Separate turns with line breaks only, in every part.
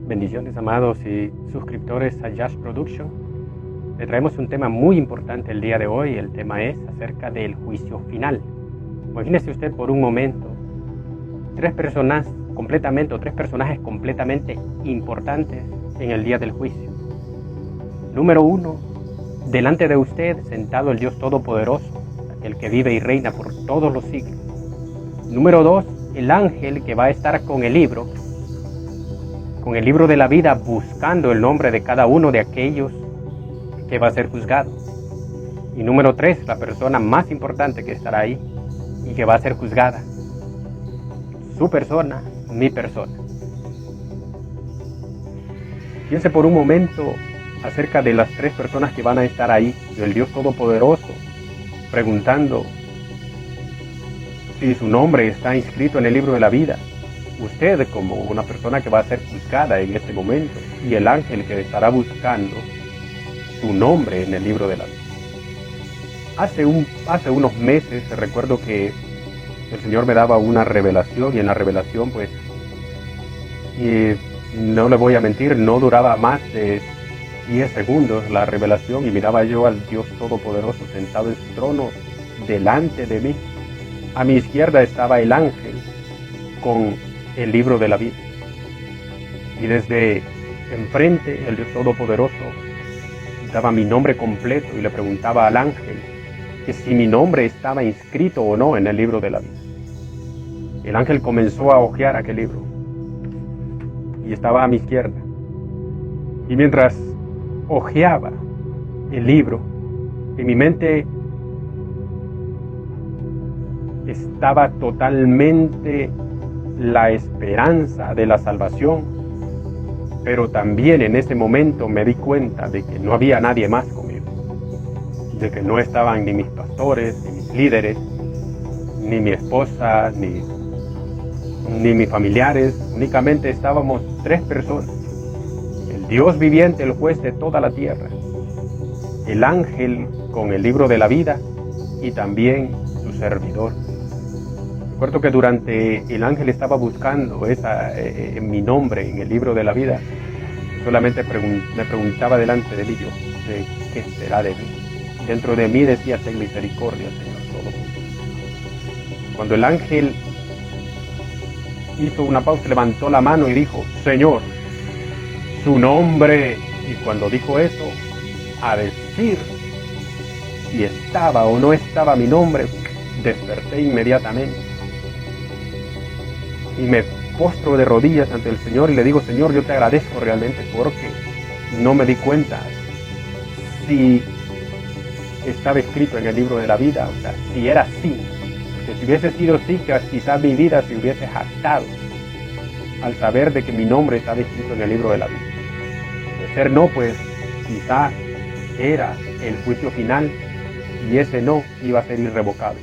Bendiciones, amados y suscriptores a Jazz Production. Le traemos un tema muy importante el día de hoy. El tema es acerca del juicio final. Imagínese usted por un momento tres personajes completamente importantes en el día del juicio. Número 1, delante de usted sentado el Dios Todopoderoso, aquel que vive y reina por todos los siglos. Número 2, el ángel que va a estar con el libro de la vida, buscando el nombre de cada uno de aquellos que va a ser juzgado. Y número 3, la persona más importante que estará ahí y que va a ser juzgada. Su persona, mi persona. Piense por un momento acerca de las tres personas que van a estar ahí, del Dios Todopoderoso, preguntando si su nombre está inscrito en el libro de la vida. Usted como una persona que va a ser juzgada en este momento, y el ángel que estará buscando su nombre en el libro de la vida. Hace unos meses recuerdo que el Señor me daba una revelación, y en la revelación no le voy a mentir, no duraba más de 10 segundos la revelación, y miraba yo al Dios Todopoderoso sentado en su trono delante de mí. A mi izquierda estaba el ángel con el libro de la vida, y desde enfrente el Dios Todopoderoso daba mi nombre completo y le preguntaba al ángel que si mi nombre estaba inscrito o no en el libro de la vida. El ángel comenzó a hojear aquel libro y estaba a mi izquierda, y mientras hojeaba el libro, en mi mente estaba totalmente la esperanza de la salvación, pero también en ese momento me di cuenta de que no había nadie más conmigo, de que no estaban ni mis pastores, ni mis líderes, ni mi esposa, ni mis familiares. Únicamente estábamos tres personas: el Dios viviente, el juez de toda la tierra, el ángel con el libro de la vida y también su servidor. Recuerdo que durante el ángel estaba buscando mi nombre en el libro de la vida, solamente me preguntaba delante de mí: ¿qué será de mí? Dentro de mí decía: ten misericordia, Señor Todopoderoso. Cuando el ángel hizo una pausa, levantó la mano y dijo: Señor, su nombre. Y cuando dijo eso, a decir si estaba o no estaba mi nombre, desperté inmediatamente y me postro de rodillas ante el Señor y le digo: Señor, yo te agradezco realmente porque no me di cuenta si estaba escrito en el libro de la vida, o sea, si era así. Porque si hubiese sido así, quizás mi vida se hubiese jactado al saber de que mi nombre estaba escrito en el libro de la vida. De ser no, pues quizá era el juicio final, y ese no iba a ser irrevocable.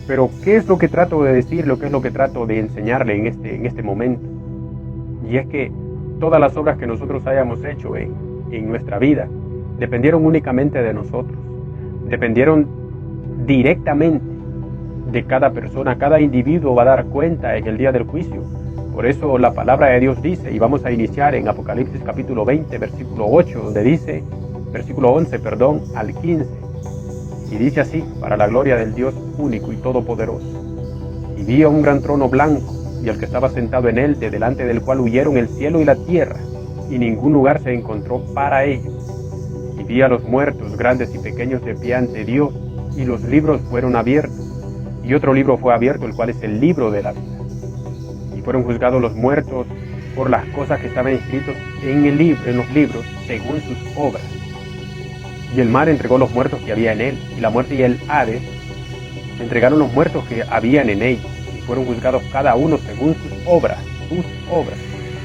Pero ¿qué es lo que trato de decir? ¿Qué es lo que trato de enseñarle en este momento? Y es que todas las obras que nosotros hayamos hecho en nuestra vida dependieron únicamente de nosotros. Dependieron directamente de cada persona. Cada individuo va a dar cuenta en el día del juicio. Por eso la palabra de Dios dice, y vamos a iniciar en Apocalipsis capítulo 20, versículo 8, donde dice, versículo 11, al 15. Y dice así: para la gloria del Dios único y todopoderoso. Y vi a un gran trono blanco, y al que estaba sentado en él, de delante del cual huyeron el cielo y la tierra, y ningún lugar se encontró para ellos. Y vi a los muertos, grandes y pequeños, de pie ante Dios, y los libros fueron abiertos. Y otro libro fue abierto, el cual es el libro de la vida. Y fueron juzgados los muertos por las cosas que estaban escritas en los libros, según sus obras. Y el mar entregó los muertos que había en él, y la muerte y el Hades entregaron los muertos que habían en ellos, y fueron juzgados cada uno según sus obras.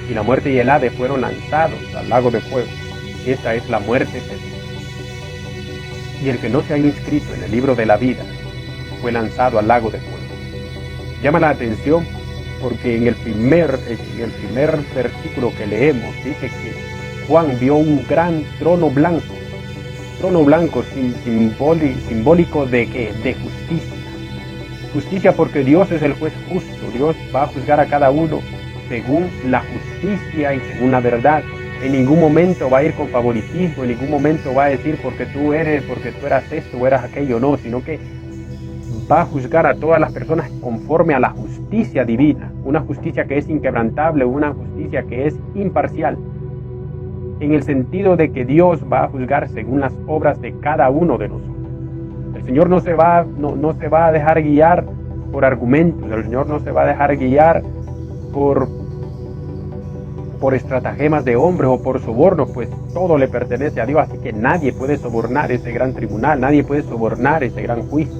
Y la muerte y el Hades fueron lanzados al lago de fuego. Esta es la muerte segunda. Y el que no se haya inscrito en el libro de la vida fue lanzado al lago de fuego. Llama la atención porque en el primer versículo que leemos dice que Juan vio un gran trono blanco simbólico de ¿qué? De justicia. Justicia porque Dios es el juez justo. Dios va a juzgar a cada uno según la justicia y según la verdad. En ningún momento va a ir con favoritismo, en ningún momento va a decir porque tú eras esto o eras aquello, no, sino que va a juzgar a todas las personas conforme a la justicia divina, una justicia que es inquebrantable, una justicia que es imparcial, en el sentido de que Dios va a juzgar según las obras de cada uno de nosotros. El Señor no se va a dejar guiar por argumentos, el Señor no se va a dejar guiar por estratagemas de hombres o por sobornos, pues todo le pertenece a Dios, así que nadie puede sobornar ese gran tribunal, nadie puede sobornar ese gran juicio.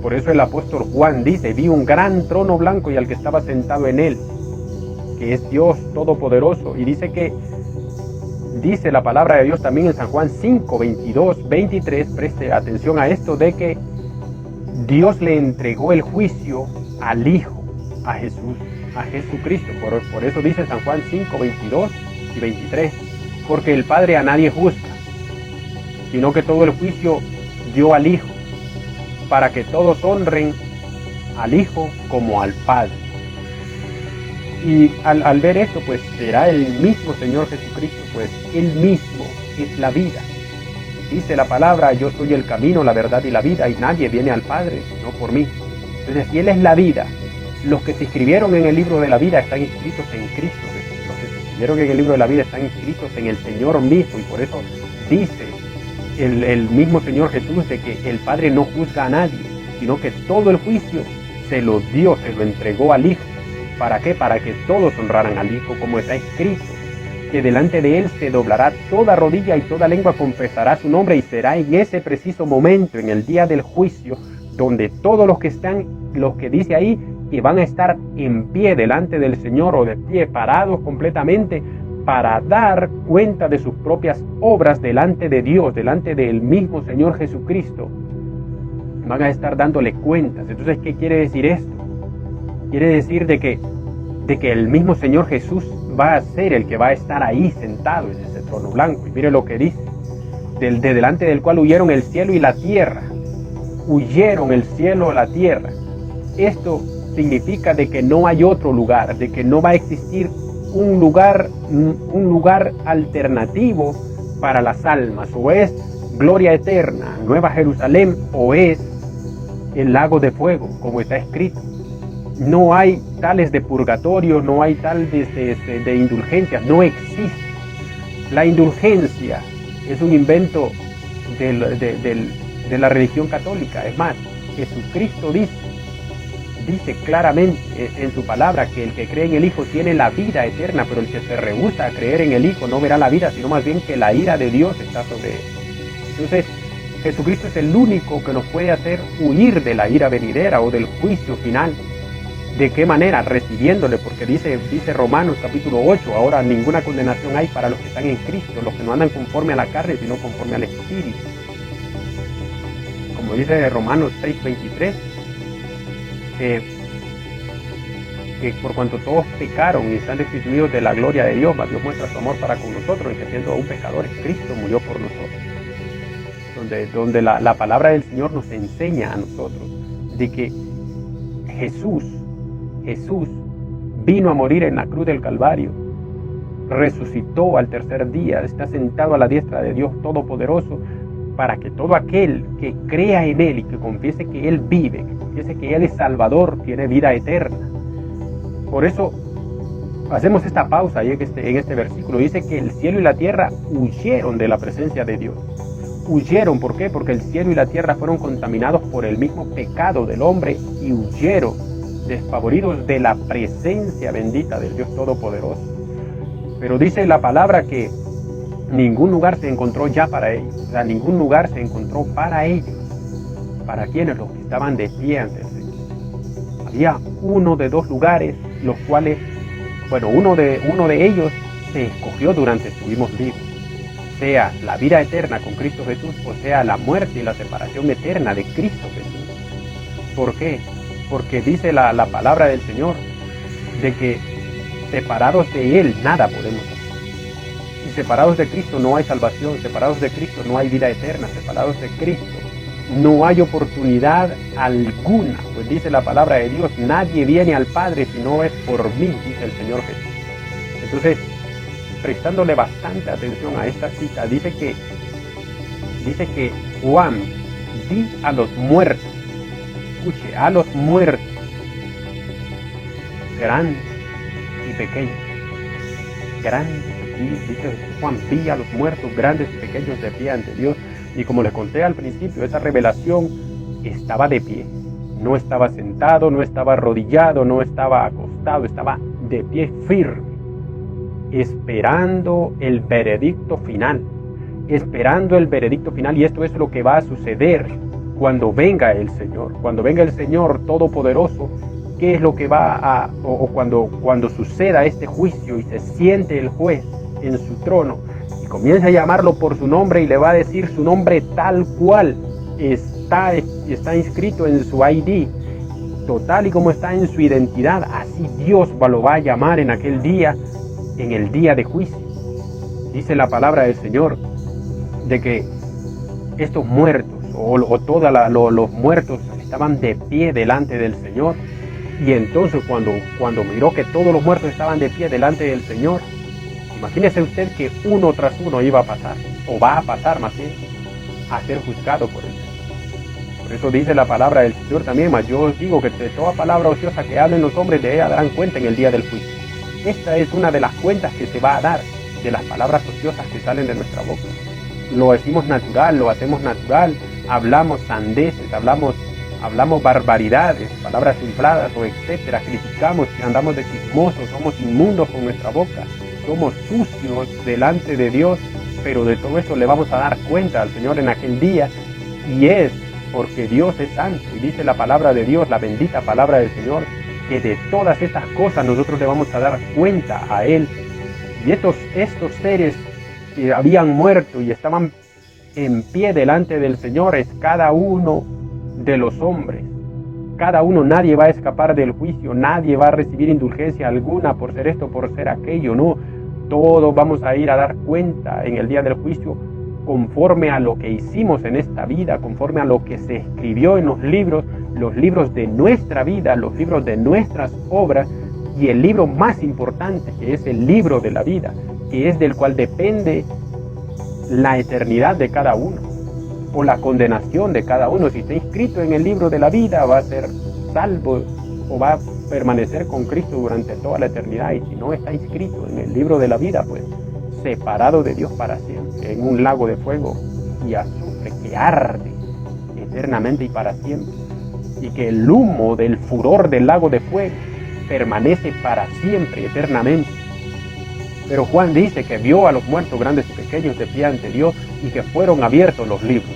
Por eso el apóstol Juan dice: vi un gran trono blanco y al que estaba sentado en él, que es Dios Todopoderoso, y dice la palabra de Dios también en San Juan 5, 22, 23, preste atención a esto, de que Dios le entregó el juicio al Hijo, a Jesús, a Jesucristo. Por eso dice San Juan 5, 22 y 23, porque el Padre a nadie juzga, sino que todo el juicio dio al Hijo, para que todos honren al Hijo como al Padre. Y al ver esto, pues será el mismo Señor Jesucristo, pues Él mismo es la vida. Dice la palabra: yo soy el camino, la verdad y la vida, y nadie viene al Padre sino por mí. Entonces, si Él es la vida, los que se inscribieron en el libro de la vida están inscritos en Cristo Jesús. Los que se inscribieron en el libro de la vida están inscritos en el Señor mismo, y por eso dice el mismo Señor Jesús de que el Padre no juzga a nadie, sino que todo el juicio se lo dio, se lo entregó al Hijo. ¿Para qué? Para que todos honraran al Hijo, como está escrito, que delante de Él se doblará toda rodilla y toda lengua confesará su nombre, y será en ese preciso momento, en el día del juicio, donde todos los que dice ahí, que van a estar en pie delante del Señor, o de pie, parados completamente, para dar cuenta de sus propias obras delante de Dios, delante del mismo Señor Jesucristo. Van a estar dándole cuentas. Entonces, ¿qué quiere decir esto? Quiere decir de que el mismo Señor Jesús va a ser el que va a estar ahí sentado en ese trono blanco. Y mire lo que dice: de delante del cual huyeron el cielo y la tierra. Huyeron el cielo y la tierra. Esto significa de que no hay otro lugar, de que no va a existir un lugar alternativo para las almas. O es gloria eterna, Nueva Jerusalén, o es el lago de fuego, como está escrito. No hay tales de purgatorio, no hay tales de indulgencia, no existe. La indulgencia es un invento de la religión católica. Es más, Jesucristo dice claramente en su palabra que el que cree en el Hijo tiene la vida eterna, pero el que se rehúsa a creer en el Hijo no verá la vida, sino más bien que la ira de Dios está sobre él. Entonces, Jesucristo es el único que nos puede hacer huir de la ira venidera o del juicio final. ¿De qué manera? Recibiéndole, porque dice Romanos capítulo 8, ahora ninguna condenación hay para los que están en Cristo, los que no andan conforme a la carne, sino conforme al Espíritu. Como dice Romanos 6:23, que por cuanto todos pecaron y están destituidos de la gloria de Dios, Dios muestra su amor para con nosotros, y que siendo aún pecadores, Cristo murió por nosotros. Donde la palabra del Señor nos enseña a nosotros de que Jesús vino a morir en la cruz del Calvario, resucitó al tercer día, está sentado a la diestra de Dios Todopoderoso, para que todo aquel que crea en Él y que confiese que Él vive, que confiese que Él es Salvador, tiene vida eterna. Por eso hacemos esta pausa ahí en este versículo. Dice que el cielo y la tierra huyeron de la presencia de Dios. Huyeron, ¿por qué? Porque el cielo y la tierra fueron contaminados por el mismo pecado del hombre y huyeron, despavoridos de la presencia bendita del Dios Todopoderoso. Pero dice la palabra que ningún lugar se encontró ya para ellos. O sea, ningún lugar se encontró para ellos. ¿Para quienes? Los que estaban de pie ante el Señor. Había uno de dos lugares, los cuales, uno de ellos se escogió durante estuvimos vivos. Sea la vida eterna con Cristo Jesús, o sea la muerte y la separación eterna de Cristo Jesús. ¿Por qué? Porque dice la palabra del Señor de que separados de Él nada podemos hacer. Y separados de Cristo no hay salvación, separados de Cristo no hay vida eterna, separados de Cristo no hay oportunidad alguna, pues dice la palabra de Dios, nadie viene al Padre si no es por mí, dice el Señor Jesús. Entonces, prestándole bastante atención a esta cita, dice que Juan di a los muertos, escuche, a los muertos, grandes y pequeños, grandes, dice Juan, vi a los muertos, grandes y pequeños de pie ante Dios. Y como les conté al principio, esa revelación estaba de pie, no estaba sentado, no estaba arrodillado, no estaba acostado, estaba de pie firme, esperando el veredicto final, y esto es lo que va a suceder cuando venga el Señor Todopoderoso. ¿Qué es lo que va cuando suceda este juicio y se siente el juez en su trono y comienza a llamarlo por su nombre y le va a decir su nombre tal cual está inscrito en su ID, total y como está en su identidad? Así Dios lo va a llamar en aquel día, en el día de juicio. Dice la palabra del Señor de que estos muertos los muertos estaban de pie delante del Señor. Y entonces cuando miró que todos los muertos estaban de pie delante del Señor, imagínese usted que uno tras uno iba a pasar, o va a pasar más bien, a ser juzgado por el Señor. Por eso dice la palabra del Señor también, mas yo os digo que de toda palabra ociosa que hablen los hombres, de ella darán cuenta en el día del juicio. Esta es una de las cuentas que se va a dar de las palabras ociosas que salen de nuestra boca. Lo decimos natural, lo hacemos natural, hablamos sandeces, hablamos barbaridades, palabras infladas o etcétera, criticamos, andamos de chismosos, somos inmundos con nuestra boca, somos sucios delante de Dios, pero de todo eso le vamos a dar cuenta al Señor en aquel día, y es porque Dios es santo, y dice la palabra de Dios, la bendita palabra del Señor, que de todas estas cosas nosotros le vamos a dar cuenta a Él. Y estos seres que habían muerto y estaban en pie delante del Señor es cada uno de los hombres, cada uno, nadie va a escapar del juicio, nadie va a recibir indulgencia alguna por ser esto, por ser aquello, no, todos vamos a ir a dar cuenta en el día del juicio conforme a lo que hicimos en esta vida, conforme a lo que se escribió en los libros de nuestra vida, los libros de nuestras obras, y el libro más importante, que es el libro de la vida, que es del cual depende la eternidad de cada uno, o la condenación de cada uno. Si está inscrito en el libro de la vida, va a ser salvo o va a permanecer con Cristo durante toda la eternidad, y si no está inscrito en el libro de la vida, pues separado de Dios para siempre, en un lago de fuego y azufre que arde eternamente y para siempre, y que el humo del furor del lago de fuego permanece para siempre, eternamente. Pero Juan dice que vio a los muertos grandes y pequeños de pie ante Dios y que fueron abiertos los libros.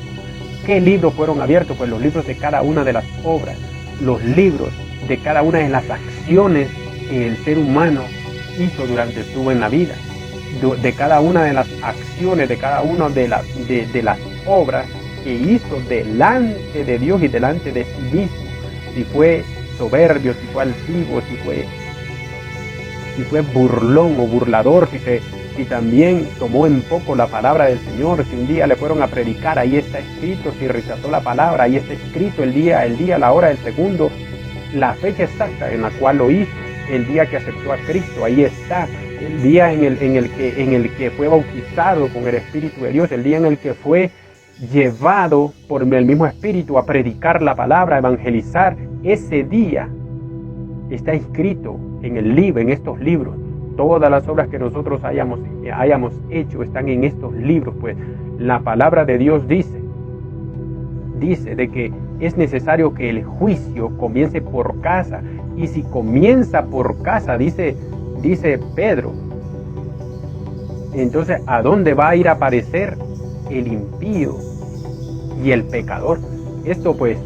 ¿Qué libros fueron abiertos? Pues los libros de cada una de las obras, los libros de cada una de las acciones que el ser humano hizo durante su buena vida, de cada una de las acciones, de cada una de las obras que hizo delante de Dios y delante de sí mismo. Si fue soberbio, si fue altivo, si fue burlón o burlador, si también tomó en poco la palabra del Señor, si un día le fueron a predicar, ahí está escrito, si rechazó la palabra, ahí está escrito el día, la hora, el segundo, la fecha exacta en la cual lo hizo, el día que aceptó a Cristo, ahí está, el día en el que fue bautizado con el Espíritu de Dios, el día en el que fue llevado por el mismo Espíritu a predicar la palabra, a evangelizar. Ese día está escrito en el libro, en estos libros. Todas las obras que nosotros hayamos hecho están en estos libros, pues la palabra de Dios dice de que es necesario que el juicio comience por casa, y si comienza por casa, dice Pedro, entonces ¿a dónde va a ir a aparecer el impío y el pecador? Esto pues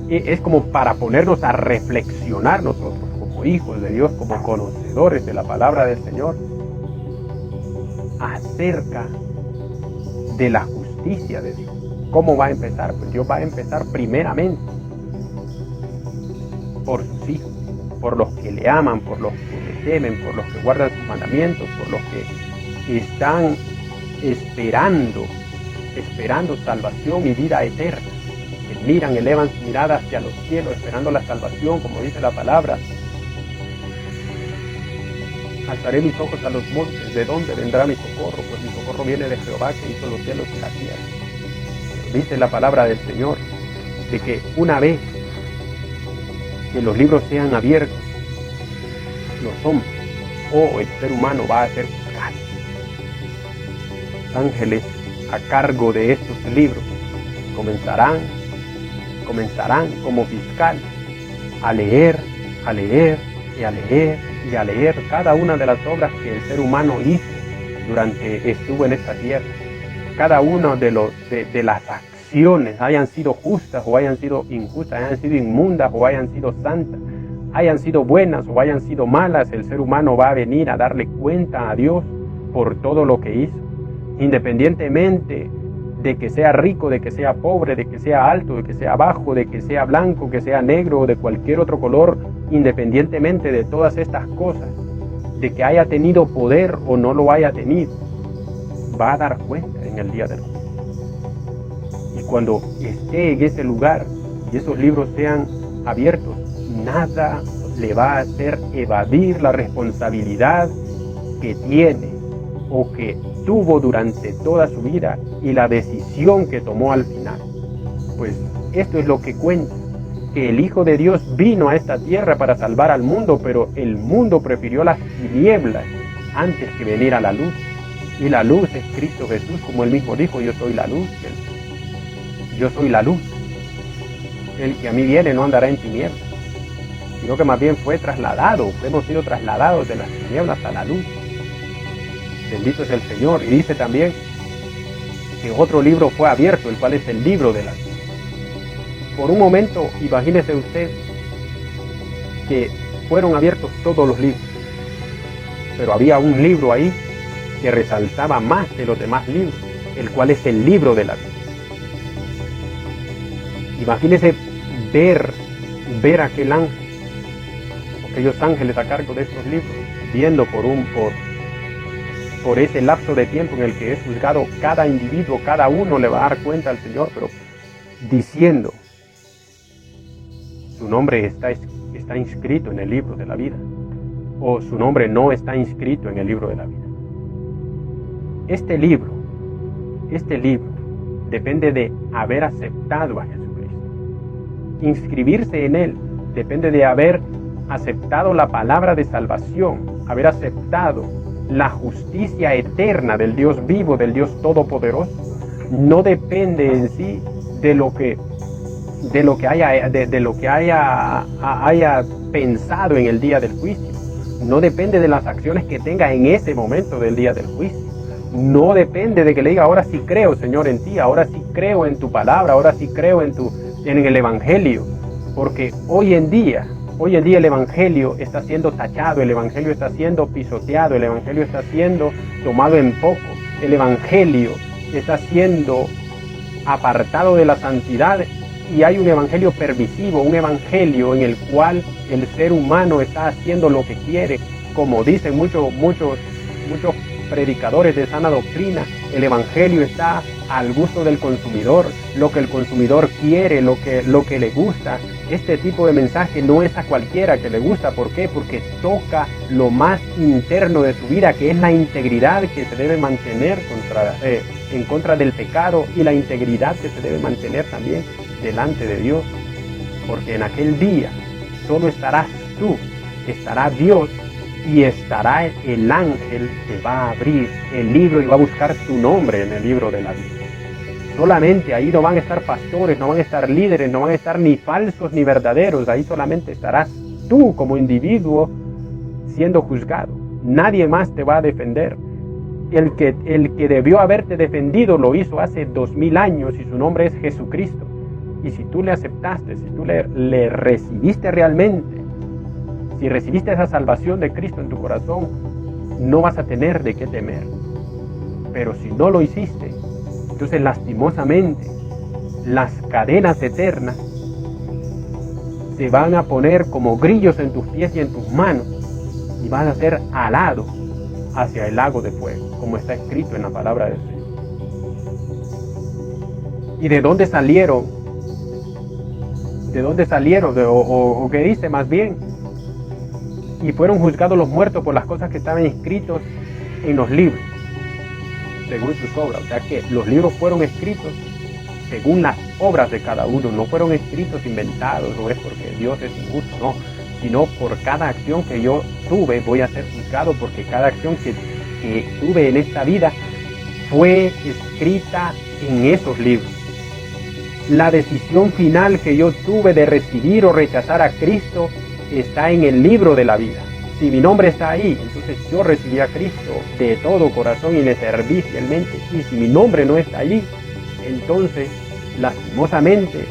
es como para ponernos a reflexionar nosotros como hijos de Dios, como conocedores de la palabra del Señor, acerca de la justicia de Dios. ¿Cómo va a empezar? Pues Dios va a empezar primeramente por sus hijos, por los que le aman, por los que le temen, por los que guardan sus mandamientos, por los que están esperando salvación y vida eterna. que miran, elevan su mirada hacia los cielos, esperando la salvación, como dice la palabra. Alzaré mis ojos a los montes, ¿de dónde vendrá mi socorro? Pues mi socorro viene de Jehová, que hizo los cielos y la tierra. Dice la palabra del Señor, de que una vez que los libros sean abiertos, los hombres o el ser humano va a ser juzgado. Los ángeles a cargo de estos libros comenzarán como fiscal a leer y a leer cada una de las obras que el ser humano hizo durante estuvo en esta tierra. Cada una de las acciones, hayan sido justas o hayan sido injustas, hayan sido inmundas o hayan sido santas, hayan sido buenas o hayan sido malas, el ser humano va a venir a darle cuenta a Dios por todo lo que hizo, independientemente de que sea rico, de que sea pobre, de que sea alto, de que sea bajo, de que sea blanco, que sea negro o de cualquier otro color, independientemente de todas estas cosas, de que haya tenido poder o no lo haya tenido, va a dar cuenta en el día del juicio. Y cuando esté en ese lugar y esos libros sean abiertos, nada le va a hacer evadir la responsabilidad que tiene o que tuvo durante toda su vida y la decisión que tomó al final. Pues esto es lo que cuenta, que el Hijo de Dios vino a esta tierra para salvar al mundo, pero el mundo prefirió las tinieblas antes que venir a la luz. Y la luz es Cristo Jesús, como él mismo dijo, yo soy la luz. Yo soy la luz. El que a mí viene no andará en tinieblas, sino que más bien fue trasladado, hemos sido trasladados de las tinieblas a la luz. Bendito es el Señor. Y dice también que otro libro fue abierto, el cual es el libro de la vida. Por un momento, imagínese usted que fueron abiertos todos los libros, pero había un libro ahí que resaltaba más de los demás libros, el cual es el libro de la vida. Imagínese ver aquel ángel, aquellos ángeles a cargo de estos libros, viendo por ese lapso de tiempo en el que es juzgado cada individuo, cada uno le va a dar cuenta al Señor, pero diciendo, su nombre está inscrito en el libro de la vida, o su nombre no está inscrito en el libro de la vida. Este libro depende de haber aceptado a Jesucristo. Inscribirse en él depende de haber aceptado la palabra de salvación, haber aceptado la justicia eterna del Dios vivo, del Dios todopoderoso. No depende en sí de lo que haya pensado en el día del juicio. No depende de las acciones que tenga en ese momento del día del juicio. No depende de que le diga, ahora sí creo, Señor, en ti, ahora sí creo en tu palabra, ahora sí creo en el Evangelio. Porque hoy en día el Evangelio está siendo tachado, el Evangelio está siendo pisoteado, el Evangelio está siendo tomado en poco, el Evangelio está siendo apartado de la santidad y hay un Evangelio permisivo, un Evangelio en el cual el ser humano está haciendo lo que quiere, como dicen muchos predicadores de sana doctrina. El Evangelio está al gusto del consumidor, lo que el consumidor quiere, lo que le gusta. Este tipo de mensaje no es a cualquiera que le gusta. ¿Por qué? Porque toca lo más interno de su vida, que es la integridad que se debe mantener en contra del pecado, y la integridad que se debe mantener también delante de Dios. Porque en aquel día solo estarás tú, estará Dios y estará el ángel que va a abrir el libro y va a buscar tu nombre en el libro de la vida. Solamente ahí no van a estar pastores, no van a estar líderes, no van a estar ni falsos ni verdaderos. Ahí solamente estarás tú como individuo siendo juzgado. Nadie más te va a defender. El que debió haberte defendido lo hizo hace 2000 años y su nombre es Jesucristo. Y si tú le aceptaste, si tú le recibiste realmente, si recibiste esa salvación de Cristo en tu corazón, no vas a tener de qué temer. Pero si no lo hiciste, entonces lastimosamente las cadenas eternas se van a poner como grillos en tus pies y en tus manos y vas a ser alado hacia el lago de fuego, como está escrito en la palabra del Señor. ¿Y de dónde salieron ¿De dónde salieron? O qué dice más bien. Y fueron juzgados los muertos por las cosas que estaban escritos en los libros, según sus obras. O sea que los libros fueron escritos según las obras de cada uno. No fueron escritos inventados, no es porque Dios es injusto, no. Sino por cada acción que yo tuve voy a ser juzgado, porque cada acción que tuve en esta vida fue escrita en esos libros. La decisión final que yo tuve de recibir o rechazar a Cristo está en el libro de la vida. Si mi nombre está ahí, entonces yo recibí a Cristo de todo corazón y le serví fielmente. Y si mi nombre no está allí, entonces lastimosamente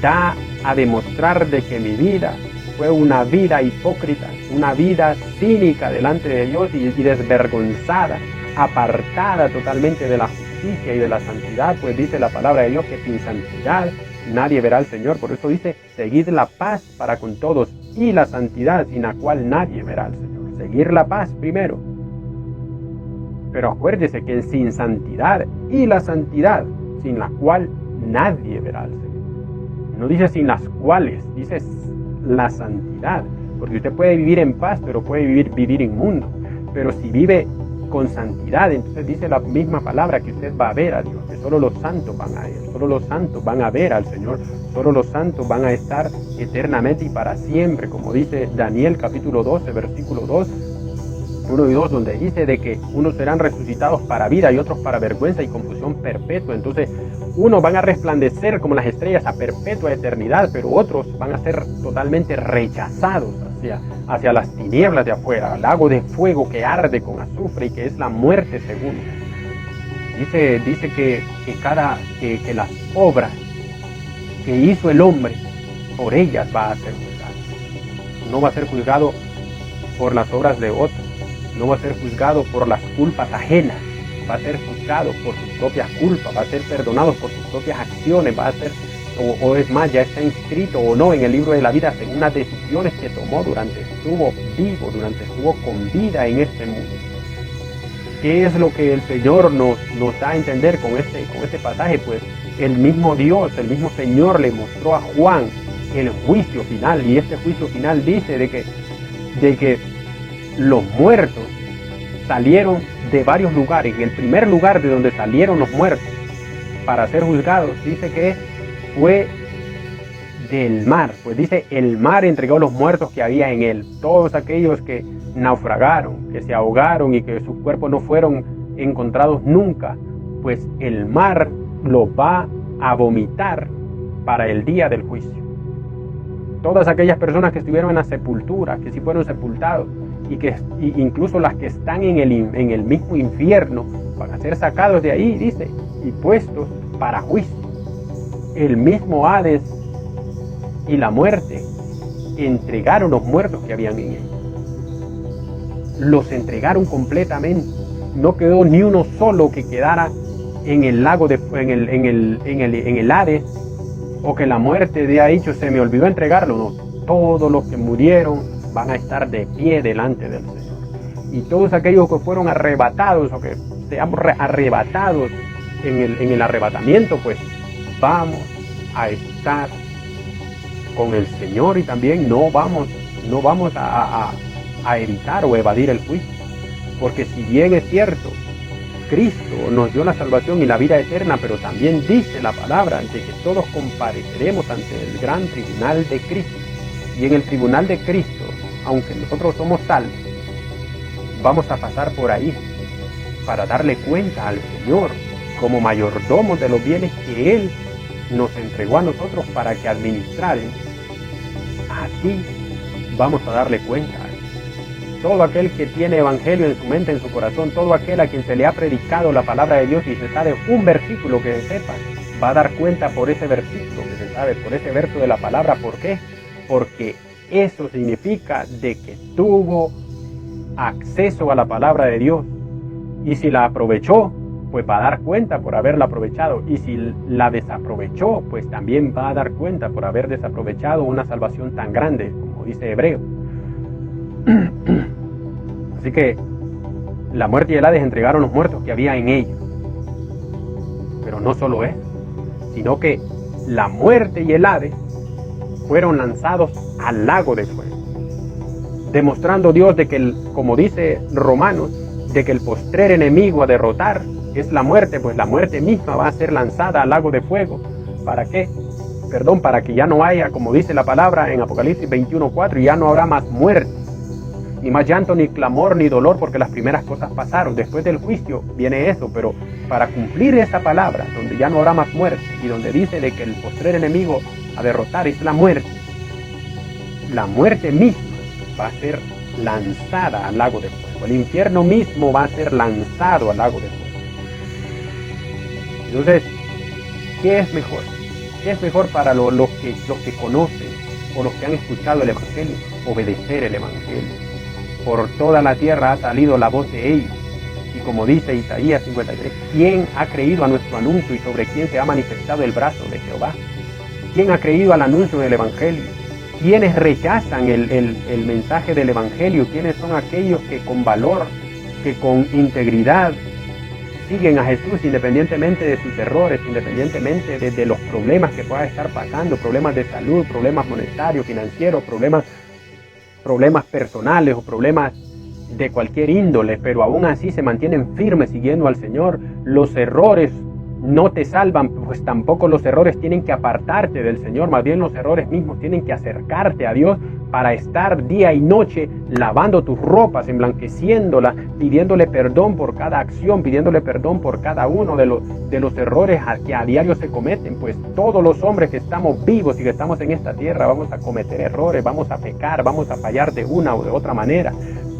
da a demostrar de que mi vida fue una vida hipócrita, una vida cínica delante de Dios y desvergonzada, apartada totalmente de la justicia y de la santidad, pues dice la palabra de Dios que sin santidad nadie verá al Señor. Por eso dice, seguid la paz para con todos y la santidad sin la cual nadie verá al Señor. Seguir la paz primero. Pero acuérdese que sin santidad y la santidad sin la cual nadie verá al Señor. No dice sin las cuales, dice la santidad. Porque usted puede vivir en paz, pero puede vivir inmundo. Pero si vive con santidad, entonces dice la misma palabra que usted va a ver a Dios, que solo los santos van a ir, solo los santos van a ver al Señor, solo los santos van a estar eternamente y para siempre, como dice Daniel capítulo 12, versículo 2, 1 y 2, donde dice de que unos serán resucitados para vida y otros para vergüenza y confusión perpetua. Entonces, unos van a resplandecer como las estrellas a perpetua eternidad, pero otros van a ser totalmente rechazados hacia las tinieblas de afuera, al lago de fuego que arde con azufre y que es la muerte segunda. Dice que las obras que hizo el hombre, por ellas va a ser juzgado. No va a ser juzgado por las obras de otros, no va a ser juzgado por las culpas ajenas, va a ser juzgado por sus propias culpas, va a ser perdonado por sus propias acciones, va a ser, o es más, ya está inscrito o no en el libro de la vida según las decisiones que tomó durante estuvo vivo, durante estuvo con vida en este mundo. ¿Qué es lo que el Señor nos da a entender con este pasaje? Pues el mismo Dios, el mismo Señor le mostró a Juan el juicio final, y este juicio final dice de que los muertos salieron de varios lugares. En el primer lugar de donde salieron los muertos para ser juzgados, dice que fue del mar. Pues dice, el mar entregó los muertos que había en él. Todos aquellos que naufragaron, que se ahogaron y que sus cuerpos no fueron encontrados nunca, pues el mar los va a vomitar para el día del juicio. Todas aquellas personas que estuvieron en la sepultura, que sí fueron sepultados, y incluso las que están en el mismo infierno, van a ser sacados de ahí, dice, y puestos para juicio. El mismo Hades y la muerte entregaron los muertos que habían en ellos. Los entregaron completamente. No quedó ni uno solo que quedara en el lago en el Hades, o que la muerte haya dicho se me olvidó entregarlo. No, todos los que murieron van a estar de pie delante del Señor. Y todos aquellos que fueron arrebatados o que seamos arrebatados en el arrebatamiento, pues vamos a estar con el Señor, y también no vamos a evitar o evadir el juicio. Porque si bien es cierto, Cristo nos dio la salvación y la vida eterna, pero también dice la palabra de que todos compareceremos ante el gran tribunal de Cristo. Y en el tribunal de Cristo, aunque nosotros somos salvos, vamos a pasar por ahí para darle cuenta al Señor como mayordomos de los bienes que Él nos entregó a nosotros para que administraren. Así vamos a darle cuenta a Él. Todo aquel que tiene evangelio en su mente, en su corazón, todo aquel a quien se le ha predicado la palabra de Dios y se sabe un versículo que se sepa, va a dar cuenta por ese versículo que se sabe, por ese verso de la palabra. ¿Por qué? Porque eso significa de que tuvo acceso a la palabra de Dios, y si la aprovechó, pues va a dar cuenta por haberla aprovechado, y si la desaprovechó, pues también va a dar cuenta por haber desaprovechado una salvación tan grande, como dice Hebreo. Así que la muerte y el Hades entregaron los muertos que había en ellos. Pero no solo eso, sino que la muerte y el Hades fueron lanzados al lago de fuego. Demostrando Dios de que, como dice Romanos, de que el postrer enemigo a derrotar es la muerte, pues la muerte misma va a ser lanzada al lago de fuego. ¿Para qué? Para que ya no haya, como dice la palabra en Apocalipsis 21:4, ya no habrá más muerte, ni más llanto, ni clamor, ni dolor, porque las primeras cosas pasaron. Después del juicio viene eso, pero para cumplir esa palabra, donde ya no habrá más muerte, y donde dice de que el postrer enemigo a derrotar es la muerte misma va a ser lanzada al lago de fuego. El infierno mismo va a ser lanzado al lago de fuego. Entonces, ¿qué es mejor? ¿Qué es mejor para los que conocen o los que han escuchado el Evangelio? Obedecer el Evangelio. Por toda la tierra ha salido la voz de ellos. Y como dice Isaías 53, ¿quién ha creído a nuestro anuncio y sobre quién se ha manifestado el brazo de Jehová? ¿Quién ha creído al anuncio del Evangelio? ¿Quiénes rechazan el mensaje del Evangelio? ¿Quiénes son aquellos que con valor, que con integridad siguen a Jesús independientemente de sus errores, independientemente de los problemas que pueda estar pasando, problemas de salud, problemas monetarios, financieros, problemas personales o problemas de cualquier índole, pero aún así se mantienen firmes siguiendo al Señor? Los errores no te salvan, pues tampoco los errores tienen que apartarte del Señor, más bien los errores mismos tienen que acercarte a Dios para estar día y noche lavando tus ropas, emblanqueciéndolas, pidiéndole perdón por cada acción, pidiéndole perdón por cada uno de los errores que a diario se cometen. Pues todos los hombres que estamos vivos y que estamos en esta tierra vamos a cometer errores, vamos a pecar, vamos a fallar de una o de otra manera,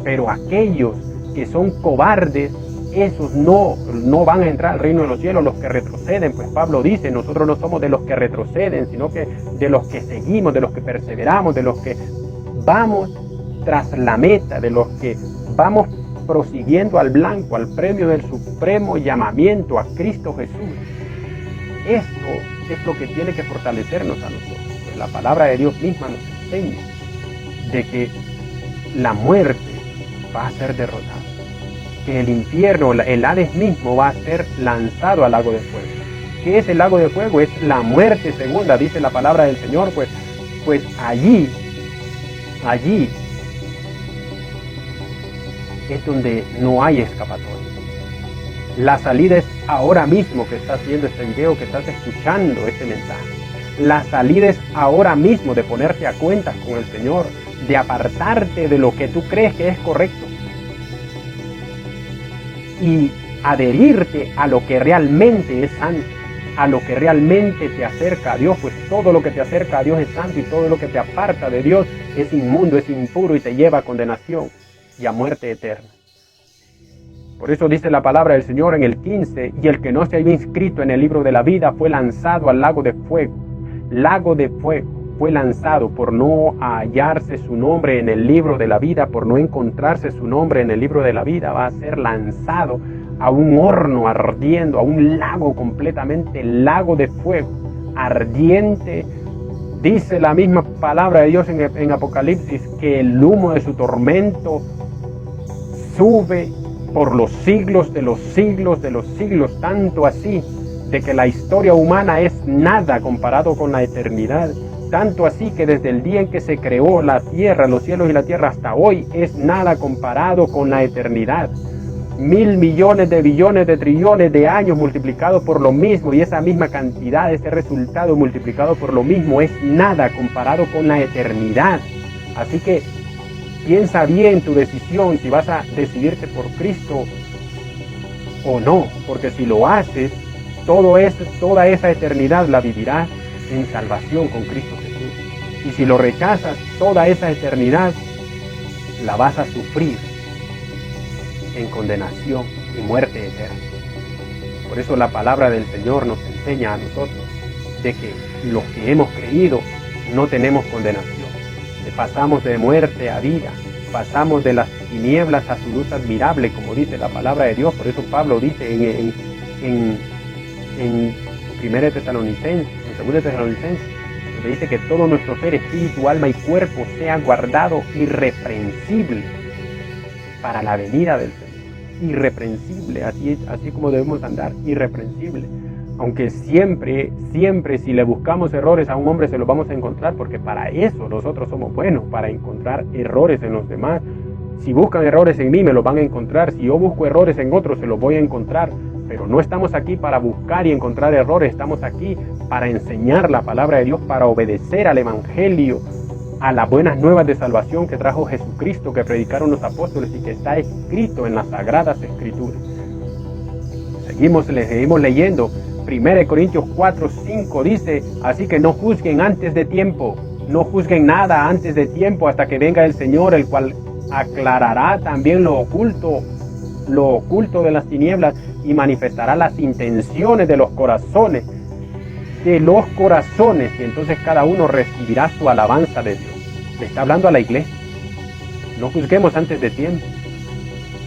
pero aquellos que son cobardes, esos no van a entrar al reino de los cielos. Los que retroceden, pues Pablo dice, nosotros no somos de los que retroceden, sino que de los que seguimos, de los que perseveramos, de los que vamos tras la meta, de los que vamos prosiguiendo al blanco, al premio del supremo llamamiento a Cristo Jesús. Esto es lo que tiene que fortalecernos a nosotros, pues la palabra de Dios misma nos enseña de que la muerte va a ser derrotada, que el infierno, el Hades mismo va a ser lanzado al lago de fuego. ¿Qué es el lago de fuego? Es la muerte segunda, dice la palabra del Señor, pues allí es donde no hay escapatoria. La salida es ahora mismo que estás viendo este video, que estás escuchando este mensaje. La salida es ahora mismo de ponerte a cuentas con el Señor, de apartarte de lo que tú crees que es correcto y adherirte a lo que realmente es santo, a lo que realmente te acerca a Dios, pues todo lo que te acerca a Dios es santo y todo lo que te aparta de Dios es inmundo, es impuro y te lleva a condenación y a muerte eterna. Por eso dice la palabra del Señor en el 15, y el que no se había inscrito en el libro de la vida fue lanzado al lago de fuego. Lago de fuego, fue lanzado por no hallarse su nombre en el libro de la vida, por no encontrarse su nombre en el libro de la vida, va a ser lanzado a un horno ardiendo, a un lago completamente, lago de fuego, ardiente. Dice la misma palabra de Dios en Apocalipsis que el humo de su tormento sube por los siglos de los siglos de los siglos, tanto así de que la historia humana es nada comparado con la eternidad, tanto así que desde el día en que se creó la tierra, los cielos y la tierra hasta hoy es nada comparado con la eternidad. 1.000 millones de billones de trillones de años multiplicados por lo mismo, y esa misma cantidad, ese resultado multiplicado por lo mismo es nada comparado con la eternidad. Así que piensa bien tu decisión, si vas a decidirte por Cristo o no, porque si lo haces, toda esa eternidad la vivirás en salvación con Cristo Jesús. Y si lo rechazas, toda esa eternidad la vas a sufrir en condenación y muerte eterna. Por eso la palabra del Señor nos enseña a nosotros de que los que hemos creído no tenemos condenación. Pasamos de muerte a vida, pasamos de las tinieblas a su luz admirable, como dice la palabra de Dios. Por eso Pablo dice en 1 Tesalonicenses, en 2 Tesalonicenses, donde dice que todo nuestro ser, espíritu, alma y cuerpo sea guardado irreprensible para la venida del Señor. Irreprensible, así como debemos andar, irreprensible. Aunque siempre si le buscamos errores a un hombre se los vamos a encontrar, porque para eso nosotros somos buenos, para encontrar errores en los demás. Si buscan errores en mí me los van a encontrar, si yo busco errores en otros se los voy a encontrar, pero no estamos aquí para buscar y encontrar errores, estamos aquí para enseñar la palabra de Dios, para obedecer al Evangelio, a las buenas nuevas de salvación que trajo Jesucristo, que predicaron los apóstoles y que está escrito en las Sagradas Escrituras. Seguimos leyendo. 1 Corintios 4:5 dice, así que no juzguen antes de tiempo, no juzguen nada antes de tiempo hasta que venga el Señor, el cual aclarará también lo oculto de las tinieblas y manifestará las intenciones de los corazones, y entonces cada uno recibirá su alabanza de Dios. Le está hablando a la iglesia. No juzguemos antes de tiempo,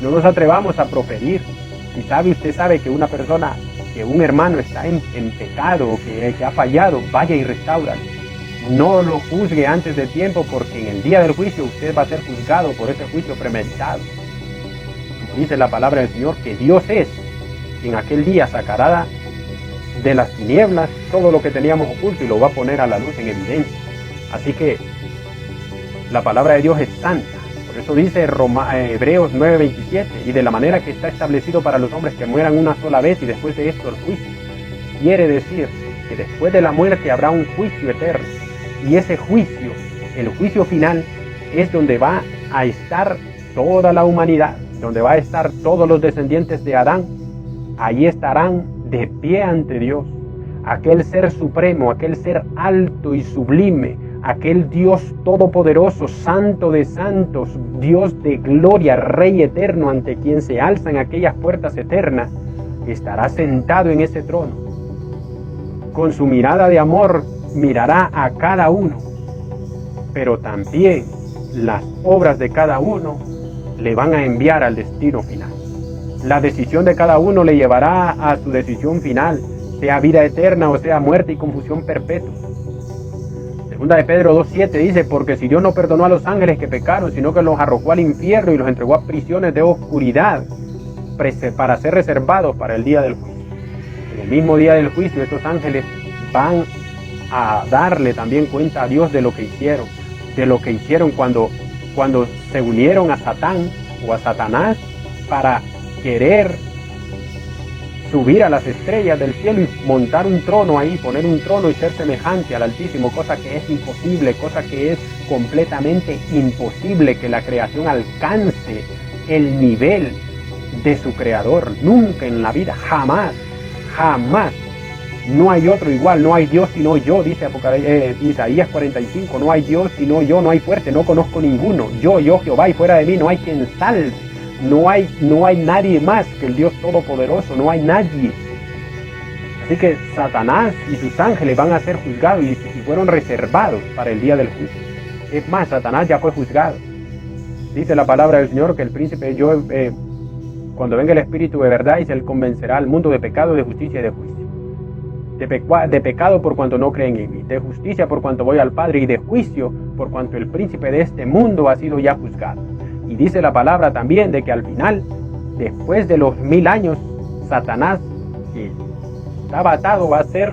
no nos atrevamos a proferir. Si usted sabe que una persona, que un hermano está en pecado, que ha fallado, vaya y restáuralo. No lo juzgue antes de tiempo, porque en el día del juicio usted va a ser juzgado por ese juicio premeditado. Dice la palabra del Señor que Dios es quien aquel día sacará de las tinieblas todo lo que teníamos oculto y lo va a poner a la luz en evidencia. Así que la palabra de Dios es santa. Por eso dice Hebreos 9:27, y de la manera que está establecido para los hombres que mueran una sola vez y después de esto el juicio. Quiere decir que después de la muerte habrá un juicio eterno. Y ese juicio, el juicio final, es donde va a estar toda la humanidad, donde va a estar todos los descendientes de Adán. Allí estarán de pie ante Dios, aquel ser supremo, aquel ser alto y sublime, aquel Dios todopoderoso, santo de santos, Dios de gloria, Rey eterno, ante quien se alzan aquellas puertas eternas, estará sentado en ese trono. Con su mirada de amor mirará a cada uno, pero también las obras de cada uno le van a enviar al destino final. La decisión de cada uno le llevará a su decisión final, sea vida eterna o sea muerte y confusión perpetua. Segunda de Pedro 2:7 dice, porque si Dios no perdonó a los ángeles que pecaron, sino que los arrojó al infierno y los entregó a prisiones de oscuridad para ser reservados para el día del juicio. En el mismo día del juicio estos ángeles van a darle también cuenta a Dios de lo que hicieron cuando se unieron a Satán o a Satanás para querer subir a las estrellas del cielo y montar un trono ahí, poner un trono y ser semejante al Altísimo, cosa que es imposible, cosa que es completamente imposible que la creación alcance el nivel de su creador. Nunca en la vida, jamás. No hay otro igual, no hay Dios sino yo, dice Isaías 45, no hay Dios sino yo, no hay fuerte, no conozco ninguno. Yo Jehová, y fuera de mí no hay quien salve. No hay nadie más que el Dios Todopoderoso, no hay nadie. Así que Satanás y sus ángeles van a ser juzgados y fueron reservados para el día del juicio. Es más, Satanás ya fue juzgado. Dice la palabra del Señor que el príncipe cuando venga el Espíritu de verdad, y él convencerá al mundo de pecado, de justicia y de juicio. De pecado por cuanto no creen en mí, de justicia por cuanto voy al Padre, y de juicio por cuanto el príncipe de este mundo ha sido ya juzgado. Y dice la palabra también de que al final, después de los 1000 años, Satanás, que estaba atado, va a ser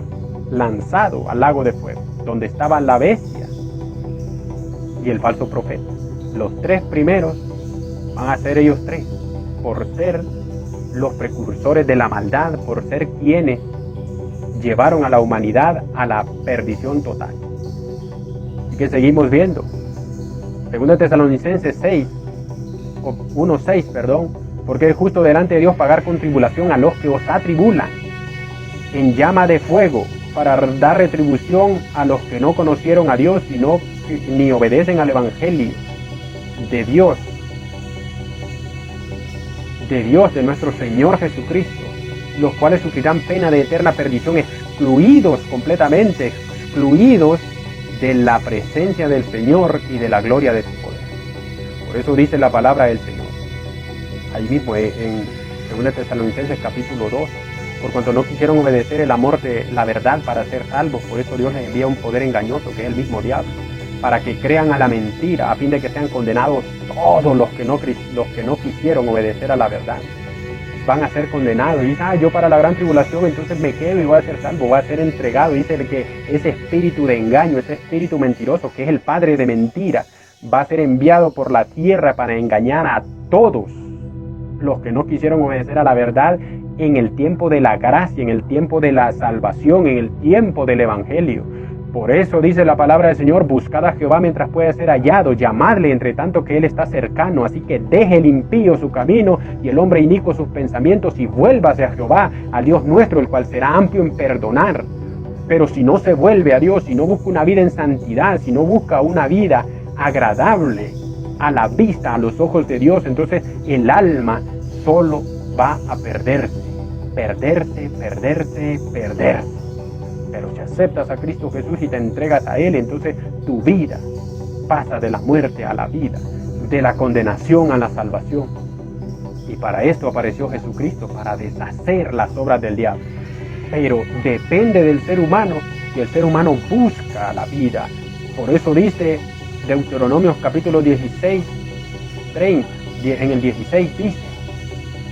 lanzado al lago de fuego, donde estaban la bestia y el falso profeta. Los 3 primeros van a ser ellos 3, por ser los precursores de la maldad, por ser quienes llevaron a la humanidad a la perdición total. Así que seguimos viendo. 2 Tesalonicenses 1:6, porque es justo delante de Dios pagar con tribulación a los que os atribulan en llama de fuego, para dar retribución a los que no conocieron a Dios ni obedecen al Evangelio de Dios, de nuestro Señor Jesucristo, los cuales sufrirán pena de eterna perdición, completamente excluidos de la presencia del Señor y de la gloria de su poder. Por eso dice la palabra del Señor, ahí mismo en 2 Tesalonicenses capítulo 2, por cuanto no quisieron obedecer el amor de la verdad para ser salvos, por eso Dios les envía un poder engañoso, que es el mismo diablo, para que crean a la mentira, a fin de que sean condenados todos los que no quisieron obedecer a la verdad. van a ser condenados. Y dice, yo para la gran tribulación entonces me quedo y voy a ser salvo, voy a ser entregado. Dice que ese espíritu de engaño, ese espíritu mentiroso, que es el padre de mentira, va a ser enviado por la tierra para engañar a todos los que no quisieron obedecer a la verdad en el tiempo de la gracia, en el tiempo de la salvación, en el tiempo del evangelio. Por eso dice la palabra del Señor, buscad a Jehová mientras pueda ser hallado, llamadle entre tanto que Él está cercano. Así que deje el impío su camino y el hombre inicuo sus pensamientos y vuélvase a Jehová, a Dios nuestro, el cual será amplio en perdonar. Pero si no se vuelve a Dios, si no busca una vida en santidad, si no busca una vida agradable a la vista, a los ojos de Dios, entonces el alma solo va a perderse. Pero si aceptas a Cristo Jesús y te entregas a Él, entonces tu vida pasa de la muerte a la vida, de la condenación a la salvación. Y para esto apareció Jesucristo, para deshacer las obras del diablo. Pero depende del ser humano, que el ser humano busca la vida. Por eso dice Deuteronomio capítulo 16, 30, en el 16 dice,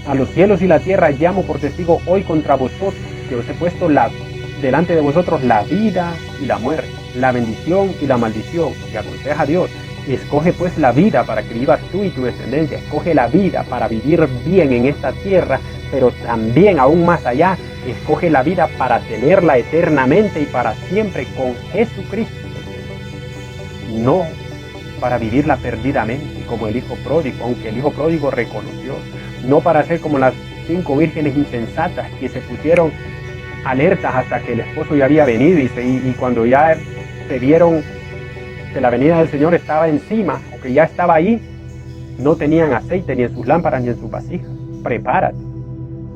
a los cielos y la tierra llamo por testigo hoy contra vosotros, que os he puesto delante de vosotros la vida y la muerte, la bendición y la maldición, que aconseja a Dios. Escoge pues la vida para que vivas tú y tu descendencia. Escoge la vida para vivir bien en esta tierra, pero también aún más allá, escoge la vida para tenerla eternamente y para siempre con Jesucristo. No para vivirla perdidamente como el hijo pródigo, aunque el hijo pródigo reconoció. No para ser como las 5 vírgenes insensatas que se pusieron alertas hasta que el esposo ya había venido y cuando ya se vieron que la venida del Señor estaba encima, o que ya estaba ahí, no tenían aceite ni en sus lámparas ni en sus vasijas. Prepárate,